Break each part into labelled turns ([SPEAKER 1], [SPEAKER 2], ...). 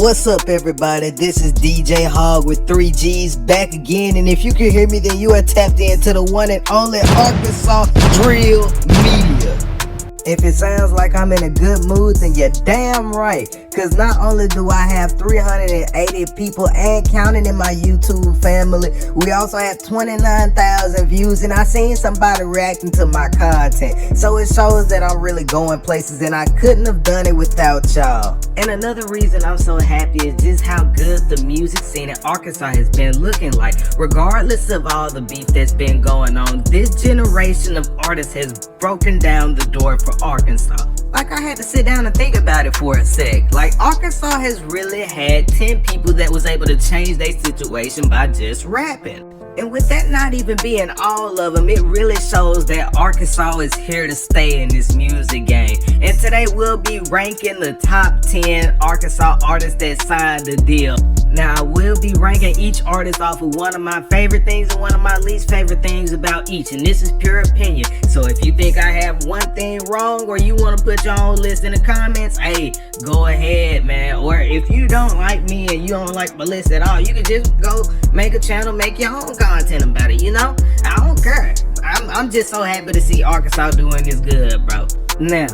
[SPEAKER 1] What's up, everybody? This is DJ Hog with 3G's back again, and if you can hear me, then you are tapped into the one and only Arkansas Drill Media. If it sounds like I'm in a good mood, then you're damn right. Cause not only do I have 380 people and counting in my YouTube family, we also have 29,000 views, and I seen somebody reacting to my content. So it shows that I'm really going places, and I couldn't have done it without y'all. And another reason I'm so happy is just how good the music scene in Arkansas has been looking like. Regardless of all the beef that's been going on, this generation of artists has broken down the door for Arkansas. Like, I had to sit down and think about it for a sec. Like, Arkansas has really had 10 people that was able to change their situation by just rapping. And with that not even being all of them, it really shows that Arkansas is here to stay in this music game. And today we'll be ranking the top 10 Arkansas artists that signed the deal. Now, I will be ranking each artist off of one of my favorite things and one of my least favorite things about each. And this is pure opinion. So if you think I have one thing wrong or you want to put your own list in the comments, hey, go ahead, man. Or if you don't like me and you don't like my list at all, you can just go make a channel, make your own content about it, you know? I don't care. I'm just so happy to see Arkansas doing this good, bro. Now,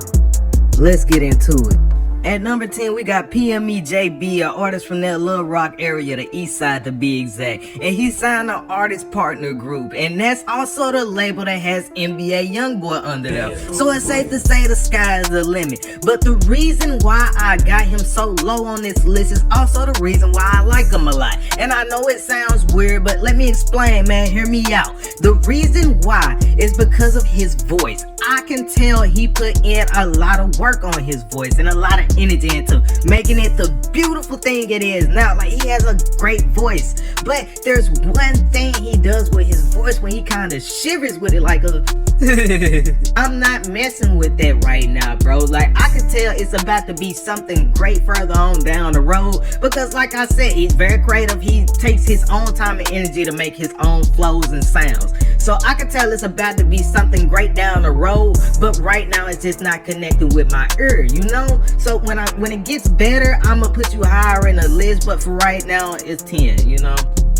[SPEAKER 1] let's get into it. At number 10, we got PME JB, an artist from that Little Rock area, the east side to be exact. And he signed an artist partner group, and that's also the label that has NBA Youngboy under them. So it's safe to say the sky is the limit. But the reason why I got him so low on this list is also the reason why I like him a lot. And I know it sounds weird, but let me explain, man. Hear me out. The reason why is because of his voice. I can tell he put in a lot of work on his voice and a lot of energy into making it the beautiful thing it is now. Like, he has a great voice, but there's one thing he does with his voice when he kind of shivers with it like a I'm not messing with that right now, bro. Like, I can tell it's about to be something great further on down the road, because like I said, he's very creative. He takes his own time and energy to make his own flows and sounds. So I can tell it's about to be something great down the road, but right now it's just not connecting with my ear, you know? So when it gets better, I'ma put you higher in the list, but for right now, it's 10, you know?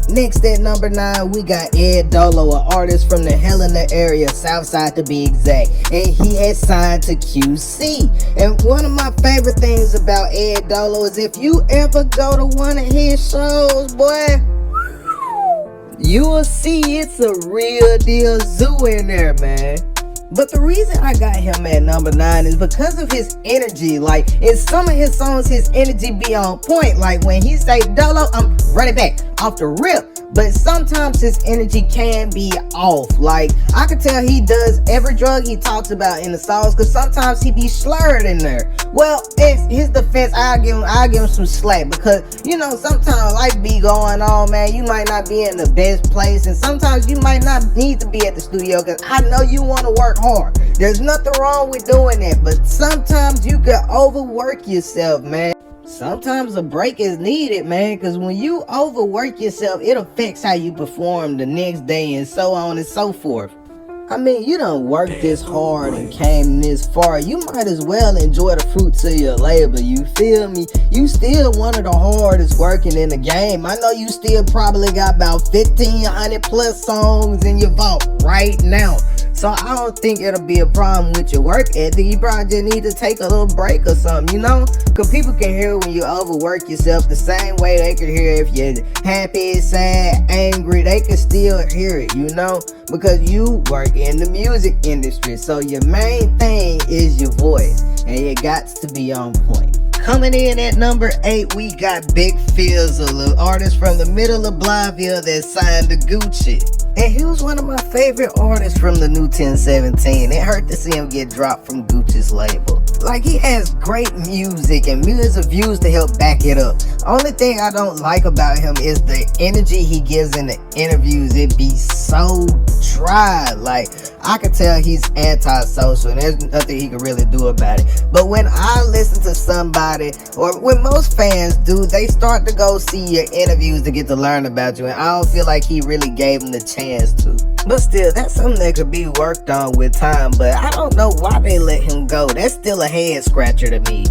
[SPEAKER 1] Next at number 9, we got Ed Dolo, an artist from the Helena area, Southside to be exact. And he has signed to QC. And one of my favorite things about Ed Dolo is if you ever go to one of his shows, boy, you will see it's a real deal zoo in there, man. But the reason I got him at number 9 is because of his energy. Like, in some of his songs, his energy be on point. Like, when he say Dolo, I'm running back off the rip. But sometimes his energy can be off. Like, I can tell he does every drug he talks about in the songs, because sometimes he be slurred in there. Well, in his defense, I'll give him some slack, because, you know, sometimes life be going on, man. You might not be in the best place, and sometimes you might not need to be at the studio, because I know you want to work hard. There's nothing wrong with doing that, but sometimes you can overwork yourself, man. Sometimes a break is needed, man, because when you overwork yourself, it affects how you perform the next day and so on and so forth. I mean, you done worked this hard and came this far. You might as well enjoy the fruits of your labor, you feel me? You still one of the hardest working in the game. I know you still probably got about 1,500 plus songs in your vault right now. So I don't think it'll be a problem with your work ethic. You probably just need to take a little break or something, you know? Because people can hear when you overwork yourself the same way they can hear if you're happy, sad, angry. They can still hear it, you know? Because you work in the music industry. So your main thing is your voice, and it got to be on point. Coming in at number 8, we got Big Fizzle, an artist from the middle of Blytheville that signed to Gucci. And he was one of my favorite artists from the new 1017. It hurt to see him get dropped from Gucci's label. Like, he has great music and millions of views to help back it up. Only thing I don't like about him is the energy he gives in the interviews. It be so dry. Like, I can tell he's antisocial, and there's nothing he can really do about it. But when I listen to somebody, or when most fans do, they start to go see your interviews to get to learn about you, and I don't feel like he really gave him the chance to. But still, that's something that could be worked on with time, but I don't know why they let him go. That's still a head scratcher to me.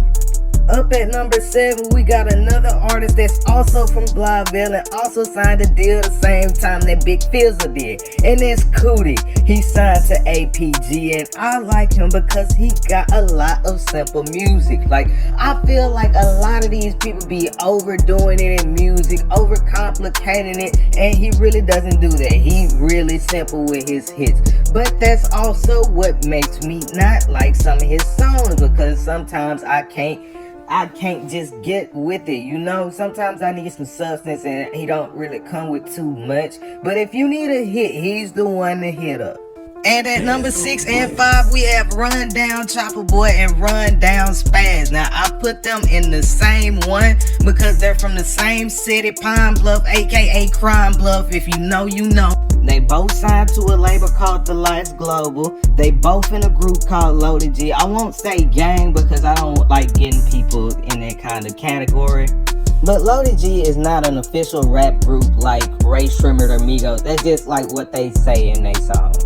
[SPEAKER 1] Up at number 7, we got another artist that's also from Blytheville and also signed a deal the same time that Big Fizza did, and that's Coodie. He signed to APG, and I like him because he got a lot of simple music. Like, I feel like a lot of these people be overdoing it in music, overcomplicating it, and he really doesn't do that. He really simple with his hits. But that's also what makes me not like some of his songs, because sometimes I can't just get with it, you know. Sometimes I need some substance and he don't really come with too much. But if you need a hit, he's the one to hit up. And at number 6 and 5, we have Rundown Chopper Boy and Rundown Spaz. Now, I put them in the same one because they're from the same city, Pine Bluff, aka Crime Bluff. If you know, you know. They both signed to a label called The Lights Global. They both in a group called Loaded G. I won't say gang because I don't like getting people in that kind of category. But Loaded G is not an official rap group like Ray Shrimmer or Migos. That's just like what they say in their songs.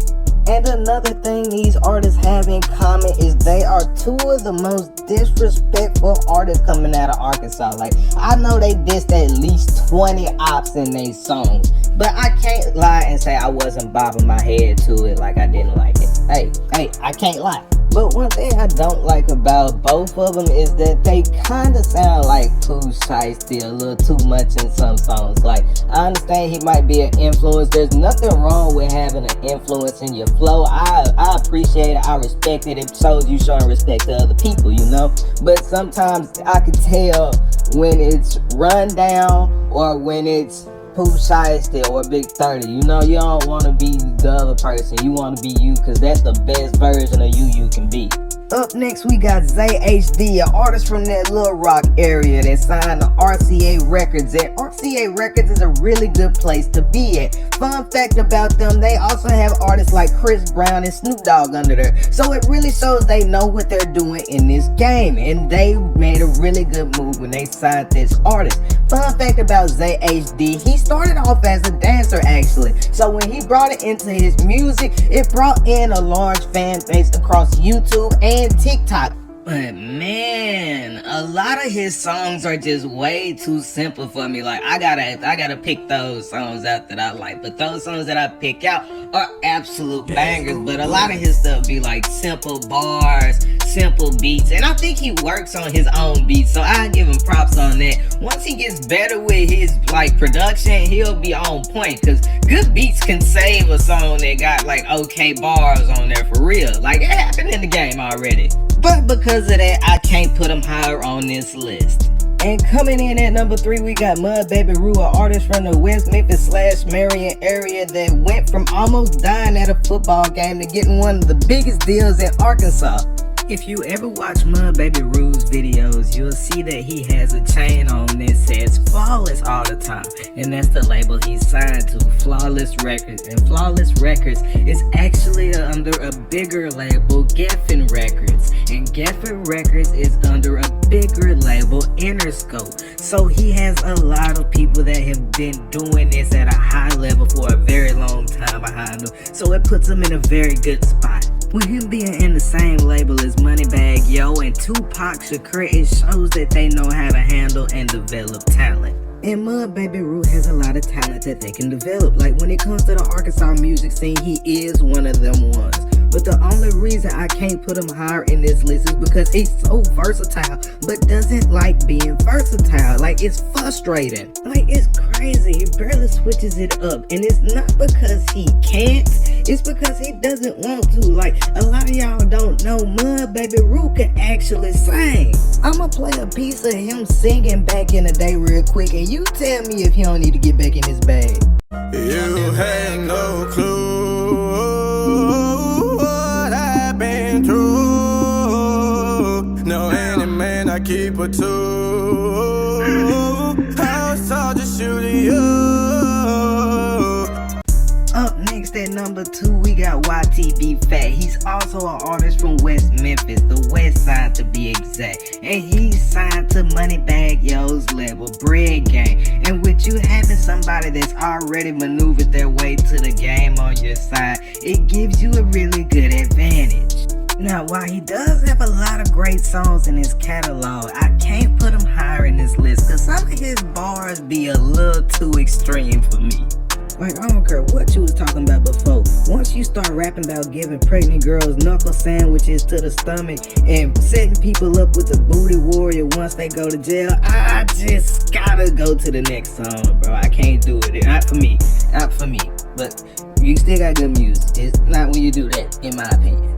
[SPEAKER 1] And another thing these artists have in common is they are two of the most disrespectful artists coming out of Arkansas. Like, I know they dissed at least 20 ops in their songs, but I can't lie and say I wasn't bobbing my head to it like I didn't like it. Hey, I can't lie. But one thing I don't like about both of them is that they kind of sound like Pooh Shiesty a little too much in some songs. Like, I understand he might be an influence. There's nothing wrong with having an influence in your flow. I appreciate it. I respect it. It shows you showing respect to other people, you know. But sometimes I can tell when it's Rundown or when it's Pooh Shiesty or Big 30. You know, you don't want to be the other person. You want to be you, because that's the best version of you can be. Up next, we got Zay HD, an artist from that Little Rock area that signed to RCA Records. And RCA Records is a really good place to be at. Fun fact about them, they also have artists like Chris Brown and Snoop Dogg under there. So it really shows they know what they're doing in this game. And they made a really good move when they signed this artist. Fun fact about Zay HD, he started off as a dancer actually. So when he brought it into his music, it brought in a large fan base across YouTube and TikTok. But man, a lot of his songs are just way too simple for me. Like, I gotta pick those songs out that I like. But those songs that I pick out are absolute bangers. But a lot of his stuff be like simple bars, simple beats. And I think he works on his own beats, so I give him props on that. Once he gets better with his like production, he'll be on point. Cause good beats can save a song that got like okay bars on there for real. Like, it happened in the game already. But because of that, I can't put him higher on this list. And coming in at number 3, we got Mud Baby Rue, an artist from the West Memphis / Marion area that went from almost dying at a football game to getting one of the biggest deals in Arkansas. If you ever watch Mud Baby Rue's videos, you'll see that he has a chain on that says Flawless all the time. And that's the label he signed to, Flawless Records. And Flawless Records is actually under a bigger label, Geffen Records. And Geffen Records is under a bigger label, Interscope. So he has a lot of people that have been doing this at a high level for a very long time behind him. So it puts him in a very good spot. With him being in the same label as Moneybagg Yo and Tupac Shakur, it shows that they know how to handle and develop talent. And Mud Baby Rue has a lot of talent that they can develop. Like, when it comes to the Arkansas music scene, he is one of them ones. But the only reason I can't put him higher in this list is because he's so versatile, but doesn't like being versatile. Like, it's frustrating. Like, it's crazy. He barely switches it up. And it's not because he can't, it's because he doesn't want to. Like, a lot of y'all don't know, Mud Baby Rue can actually sing. I'ma play a piece of him singing back in the day real quick, and you tell me if he don't need to get back in his bag.
[SPEAKER 2] You had no clue what I've been through. No, any man I keep a tool. I was taught to shoot you.
[SPEAKER 1] Up next at number 2, we got YTB Fat. He's also an artist from West Memphis, the West Side to be exact. And he's signed to Moneybagg Yo's label, Bread Gang. And with you having somebody that's already maneuvered their way to the game on your side, it gives you a really good advantage. Now, while he does have a lot of great songs in his catalog, I can't put him higher in this list because some of his bars be a little too extreme for me. Like, I don't care what you was talking about before. Once you start rapping about giving pregnant girls knuckle sandwiches to the stomach and setting people up with the booty warrior once they go to jail, I just gotta go to the next song, bro. I can't do it. Not for me. Not for me. But you still got good music. It's not when you do that, in my opinion.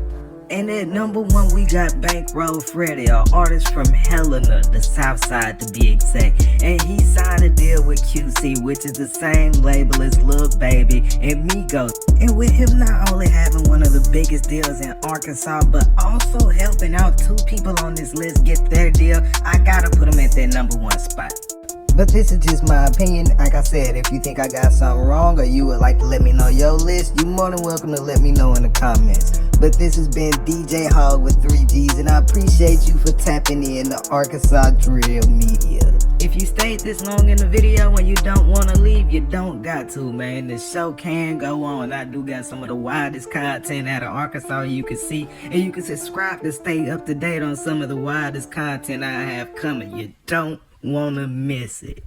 [SPEAKER 1] And at number 1, we got Bankroll Freddie, an artist from Helena, the South Side to be exact. And he signed a deal with QC, which is the same label as Lil Baby and Migos. And with him not only having one of the biggest deals in Arkansas, but also helping out 2 people on this list get their deal, I gotta put him at that number 1 spot. But this is just my opinion. Like I said, if you think I got something wrong or you would like to let me know your list, you're more than welcome to let me know in the comments. But this has been DJ Hog with 3 G's, and I appreciate you for tapping in to Arkansas Drill Media. If you stayed this long in the video and you don't want to leave, you don't got to, man. The show can go on. I do got some of the wildest content out of Arkansas you can see, and you can subscribe to stay up to date on some of the wildest content I have coming. You don't want to miss it.